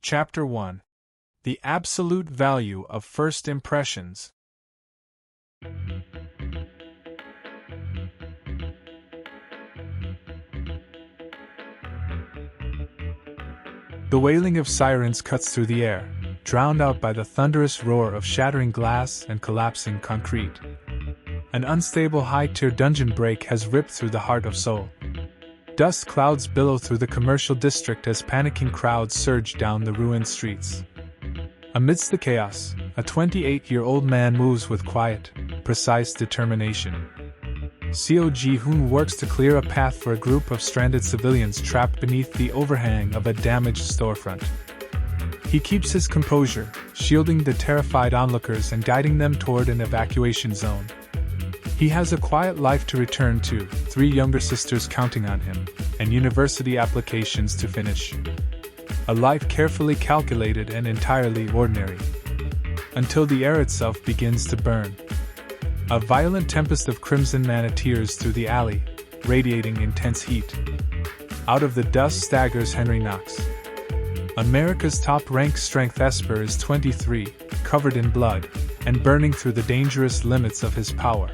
Chapter 1. The Absolute Value of First Impressions. The wailing of sirens cuts through the air, drowned out by the thunderous roar of shattering glass and collapsing concrete. An unstable high-tier dungeon break has ripped through the heart of Seoul. Dust clouds billow through the commercial district as panicking crowds surge down the ruined streets. Amidst the chaos, a 28-year-old man moves with quiet, precise determination. Seo Ji-hoon works to clear a path for a group of stranded civilians trapped beneath the overhang of a damaged storefront. He keeps his composure, shielding the terrified onlookers and guiding them toward an evacuation zone. He has a quiet life to return to, 3 younger sisters counting on him, and university applications to finish. A life carefully calculated and entirely ordinary. Until the air itself begins to burn. A violent tempest of crimson mana tears through the alley, radiating intense heat. Out of the dust staggers Henry Knox. America's top-ranked S-rank Esper is 23, covered in blood, and burning through the dangerous limits of his power.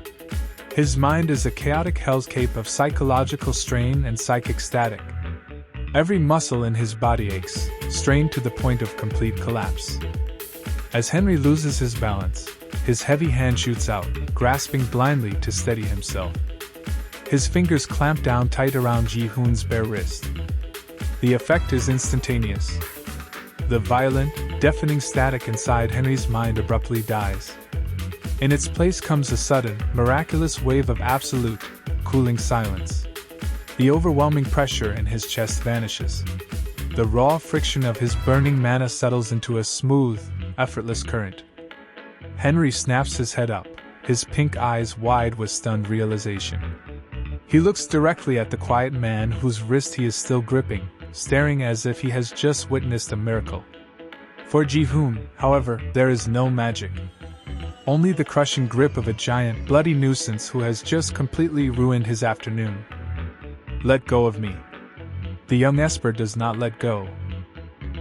His mind is a chaotic hellscape of psychological strain and psychic static. Every muscle in his body aches, strained to the point of complete collapse. As Henry loses his balance, his heavy hand shoots out, grasping blindly to steady himself. His fingers clamp down tight around Ji-hoon's bare wrist. The effect is instantaneous. The violent, deafening static inside Henry's mind abruptly dies. In its place comes a sudden, miraculous wave of absolute, cooling silence. The overwhelming pressure in his chest vanishes. The raw friction of his burning mana settles into a smooth, effortless current. Henry snaps his head up, his pink eyes wide with stunned realization. He looks directly at the quiet man whose wrist he is still gripping, staring as if he has just witnessed a miracle. For Ji-hoon, however, there is no magic. Only the crushing grip of a giant, bloody nuisance who has just completely ruined his afternoon. Let go of me. The young Esper does not let go.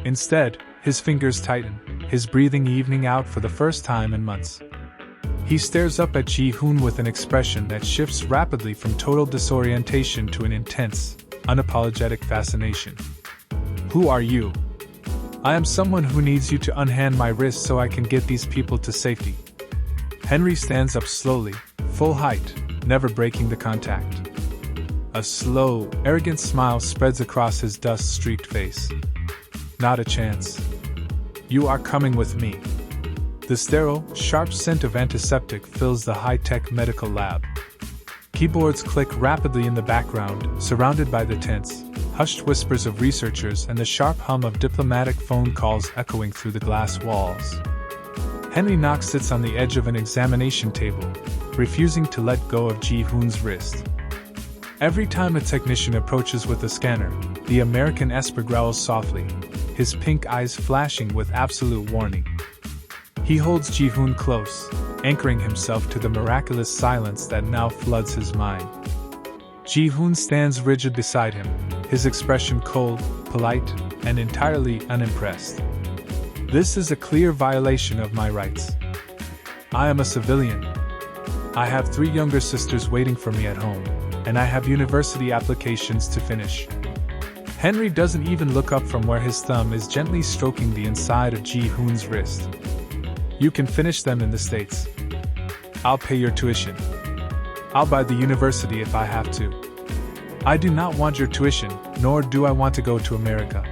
Instead, his fingers tighten, his breathing evening out for the first time in months. He stares up at Ji-hoon with an expression that shifts rapidly from total disorientation to an intense, unapologetic fascination. Who are you? I am someone who needs you to unhand my wrist so I can get these people to safety. Henry stands up slowly, full height, never breaking the contact. A slow, arrogant smile spreads across his dust-streaked face. Not a chance. You are coming with me. The sterile, sharp scent of antiseptic fills the high-tech medical lab. Keyboards click rapidly in the background, surrounded by the tense, hushed whispers of researchers and the sharp hum of diplomatic phone calls echoing through the glass walls. Henry Knox sits on the edge of an examination table, refusing to let go of Ji-hoon's wrist. Every time a technician approaches with a scanner, the American Esper growls softly, his pink eyes flashing with absolute warning. He holds Ji-hoon close, anchoring himself to the miraculous silence that now floods his mind. Ji-hoon stands rigid beside him, his expression cold, polite, and entirely unimpressed. This is a clear violation of my rights. I am a civilian. I have 3 younger sisters waiting for me at home, and I have university applications to finish. Henry doesn't even look up from where his thumb is gently stroking the inside of Ji-hoon's wrist. You can finish them in the States. I'll pay your tuition. I'll buy the university if I have to. I do not want your tuition, nor do I want to go to America.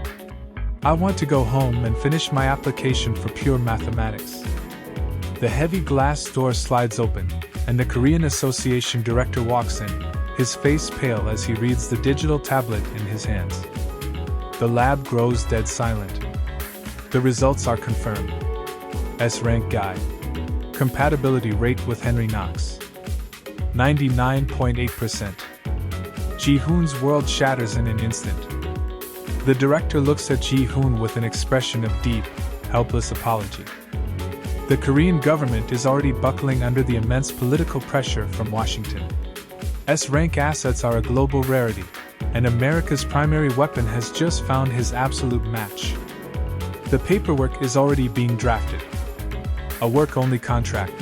I want to go home and finish my application for pure mathematics. The heavy glass door slides open, and the Korean Association director walks in, his face pale as he reads the digital tablet in his hands. The lab grows dead silent. The results are confirmed. S-rank guy. Compatibility rate with Henry Knox. 99.8%. Ji-hoon's world shatters in an instant. The director looks at Ji-hoon with an expression of deep, helpless apology. The Korean government is already buckling under the immense political pressure from Washington. S-rank assets are a global rarity, and America's primary weapon has just found his absolute match. The paperwork is already being drafted. A work-only contract.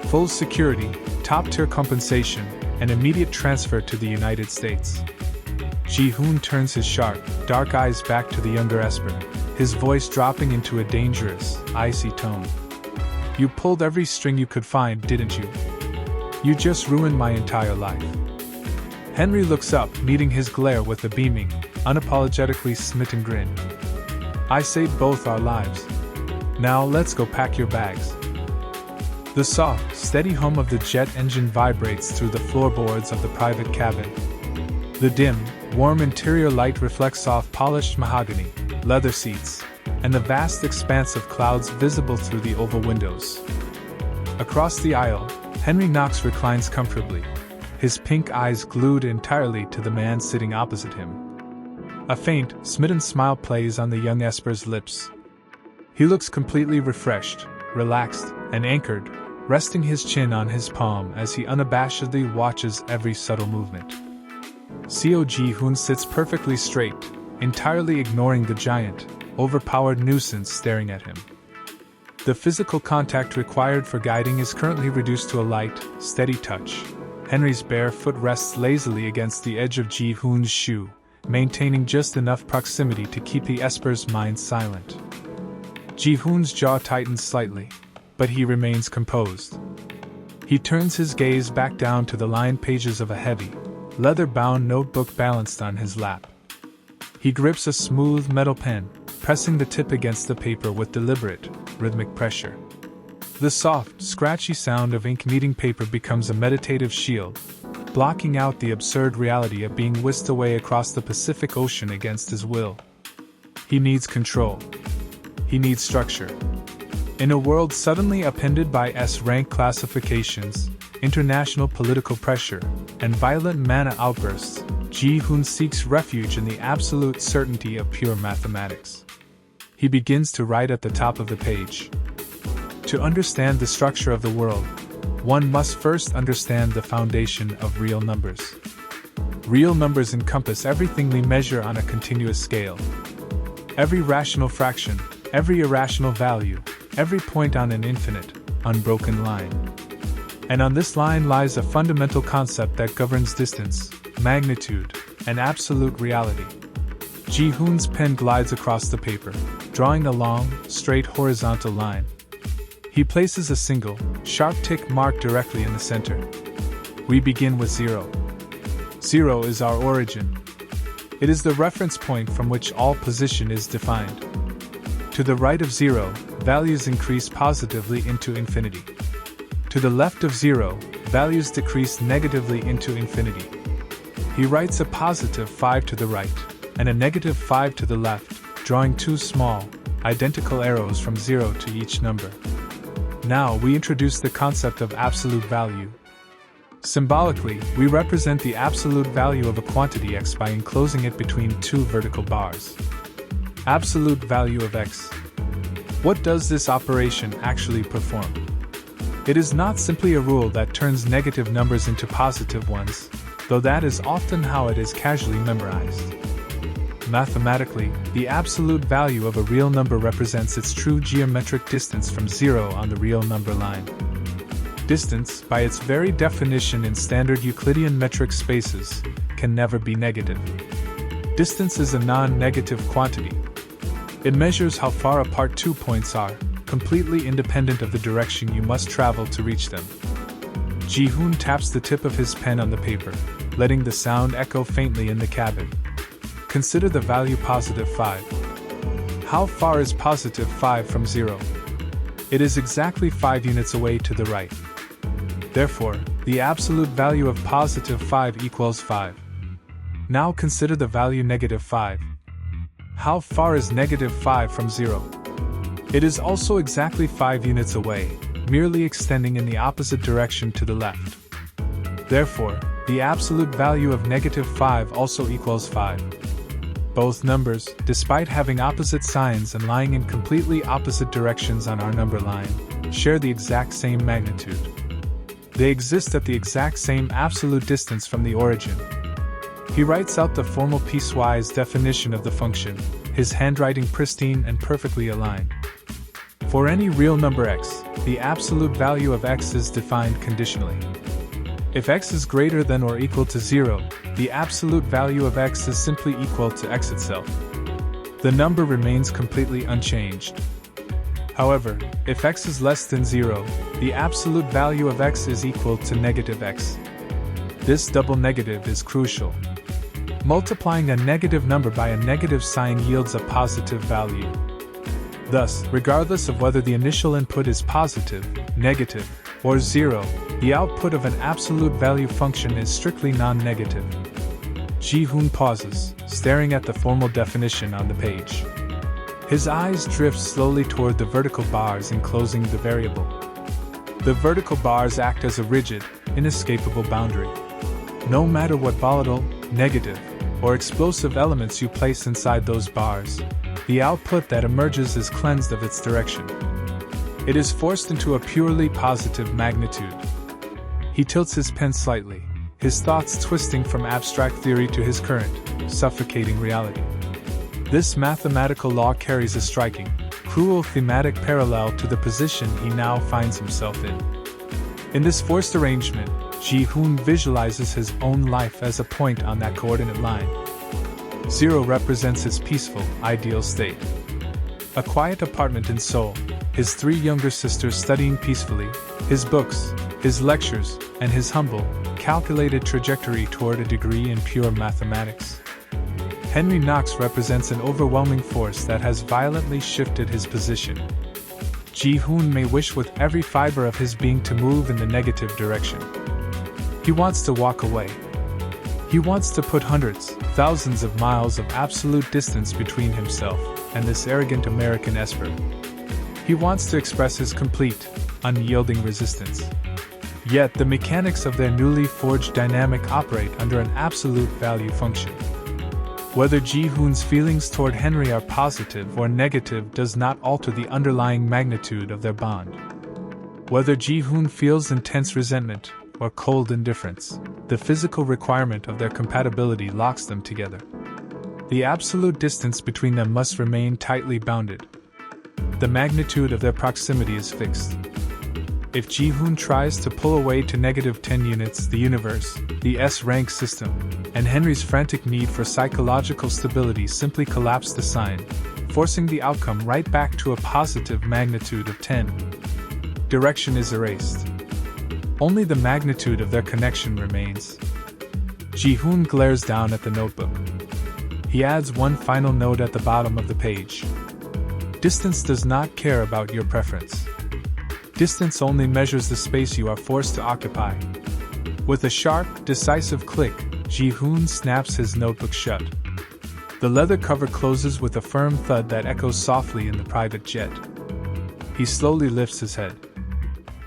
Full security, top-tier compensation, and immediate transfer to the United States. Ji-hoon turns his sharp, dark eyes back to the younger Esper, his voice dropping into a dangerous, icy tone. You pulled every string you could find, didn't you? You just ruined my entire life. Henry looks up, meeting his glare with a beaming, unapologetically smitten grin. I saved both our lives. Now let's go pack your bags. The soft, steady hum of the jet engine vibrates through the floorboards of the private cabin. The dim, warm interior light reflects off polished mahogany, leather seats, and the vast expanse of clouds visible through the oval windows. Across the aisle, Henry Knox reclines comfortably, his pink eyes glued entirely to the man sitting opposite him. A faint, smitten smile plays on the young Esper's lips. He looks completely refreshed, relaxed, and anchored, resting his chin on his palm as he unabashedly watches every subtle movement. Seo Ji-hoon sits perfectly straight, entirely ignoring the giant, overpowered nuisance staring at him. The physical contact required for guiding is currently reduced to a light, steady touch. Henry's bare foot rests lazily against the edge of Ji-hoon's shoe, maintaining just enough proximity to keep the Esper's mind silent. Ji-hoon's jaw tightens slightly, but he remains composed. He turns his gaze back down to the lined pages of a heavy, leather-bound notebook balanced on his lap. He grips a smooth metal pen, pressing the tip against the paper with deliberate, rhythmic pressure. The soft, scratchy sound of ink meeting paper becomes a meditative shield, blocking out the absurd reality of being whisked away across the Pacific Ocean against his will. He needs control. He needs structure. In a world suddenly upended by S-rank classifications, international political pressure, and violent mana outbursts, Ji-hoon seeks refuge in the absolute certainty of pure mathematics. He begins to write at the top of the page. To understand the structure of the world, one must first understand the foundation of real numbers. Real numbers encompass everything we measure on a continuous scale. Every rational fraction, every irrational value, every point on an infinite, unbroken line. And on this line lies a fundamental concept that governs distance, magnitude, and absolute reality. Ji-hoon's pen glides across the paper, drawing a long, straight horizontal line. He places a single, sharp tick mark directly in the center. We begin with 0. 0 is our origin. It is the reference point from which all position is defined. To the right of 0, values increase positively into infinity. To the left of 0, values decrease negatively into infinity. He writes a positive 5 to the right, and a negative 5 to the left, drawing two small, identical arrows from 0 to each number. Now we introduce the concept of absolute value. Symbolically, we represent the absolute value of a quantity x by enclosing it between two vertical bars. Absolute value of x. What does this operation actually perform? It is not simply a rule that turns negative numbers into positive ones, though that is often how it is casually memorized. Mathematically, the absolute value of a real number represents its true geometric distance from 0 on the real number line. Distance, by its very definition in standard Euclidean metric spaces, can never be negative. Distance is a non-negative quantity. It measures how far apart 2 points are, completely independent of the direction you must travel to reach them. Ji-hoon taps the tip of his pen on the paper, letting the sound echo faintly in the cabin. Consider the value positive 5. How far is positive 5 from 0? It is exactly 5 units away to the right. Therefore, the absolute value of positive 5 equals 5. Now consider the value negative 5. How far is negative 5 from 0? It is also exactly 5 units away, merely extending in the opposite direction to the left. Therefore, the absolute value of negative 5 also equals 5. Both numbers, despite having opposite signs and lying in completely opposite directions on our number line, share the exact same magnitude. They exist at the exact same absolute distance from the origin. He writes out the formal piecewise definition of the function, his handwriting pristine and perfectly aligned. For any real number x, the absolute value of x is defined conditionally. If x is greater than or equal to 0, the absolute value of x is simply equal to x itself. The number remains completely unchanged. However, if x is less than 0, the absolute value of x is equal to negative x. This double negative is crucial. Multiplying a negative number by a negative sign yields a positive value. Thus, regardless of whether the initial input is positive, negative, or 0, the output of an absolute value function is strictly non-negative. Ji-hoon pauses, staring at the formal definition on the page. His eyes drift slowly toward the vertical bars enclosing the variable. The vertical bars act as a rigid, inescapable boundary. No matter what volatile, negative, or explosive elements you place inside those bars, the output that emerges is cleansed of its direction. It is forced into a purely positive magnitude. He tilts his pen slightly, his thoughts twisting from abstract theory to his current, suffocating reality. This mathematical law carries a striking, cruel thematic parallel to the position he now finds himself in. In this forced arrangement, Ji-hoon visualizes his own life as a point on that coordinate line. 0 represents his peaceful, ideal state. A quiet apartment in Seoul, his 3 younger sisters studying peacefully, his books, his lectures, and his humble, calculated trajectory toward a degree in pure mathematics. Henry Knox represents an overwhelming force that has violently shifted his position. Ji-hoon may wish with every fiber of his being to move in the negative direction. He wants to walk away. He wants to put hundreds, thousands of miles of absolute distance between himself and this arrogant American Esper. He wants to express his complete, unyielding resistance. Yet the mechanics of their newly forged dynamic operate under an absolute value function. Whether Ji-hoon's feelings toward Henry are positive or negative does not alter the underlying magnitude of their bond. Whether Ji-hoon feels intense resentment or cold indifference, the physical requirement of their compatibility locks them together. The absolute distance between them must remain tightly bounded. The magnitude of their proximity is fixed. If Ji-hoon tries to pull away to -10 units, the universe, the S-rank system, and Henry's frantic need for psychological stability simply collapse the sign, forcing the outcome right back to a positive magnitude of 10. Direction is erased. Only the magnitude of their connection remains. Ji-hoon glares down at the notebook. He adds one final note at the bottom of the page. Distance does not care about your preference. Distance only measures the space you are forced to occupy. With a sharp, decisive click, Ji-hoon snaps his notebook shut. The leather cover closes with a firm thud that echoes softly in the private jet. He slowly lifts his head.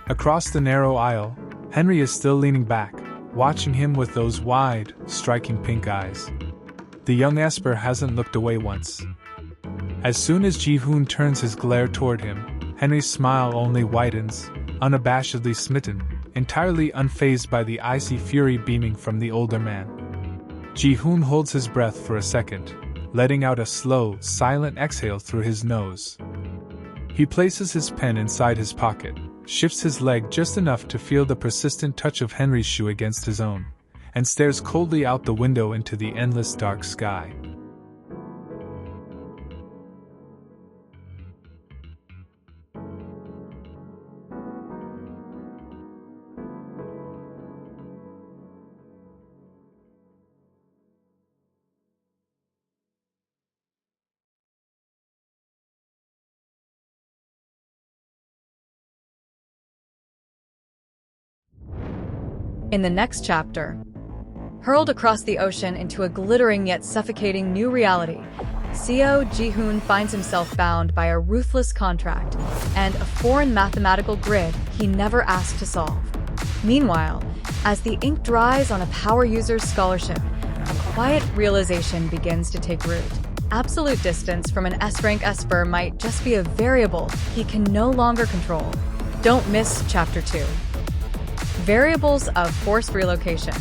Across the narrow aisle, Henry is still leaning back, watching him with those wide, striking pink eyes. The young Esper hasn't looked away once. As soon as Ji-hoon turns his glare toward him, Henry's smile only widens, unabashedly smitten, entirely unfazed by the icy fury beaming from the older man. Ji-hoon holds his breath for a second, letting out a slow, silent exhale through his nose. He places his pen inside his pocket, shifts his leg just enough to feel the persistent touch of Henry's shoe against his own, and stares coldly out the window into the endless dark sky. In the next chapter, hurled across the ocean into a glittering yet suffocating new reality, Seo Ji-hoon finds himself bound by a ruthless contract and a foreign mathematical grid he never asked to solve. Meanwhile, as the ink dries on a power user's scholarship, a quiet realization begins to take root. Absolute distance from an S-rank Esper might just be a variable he can no longer control. Don't miss Chapter 2. Variables of forced relocation.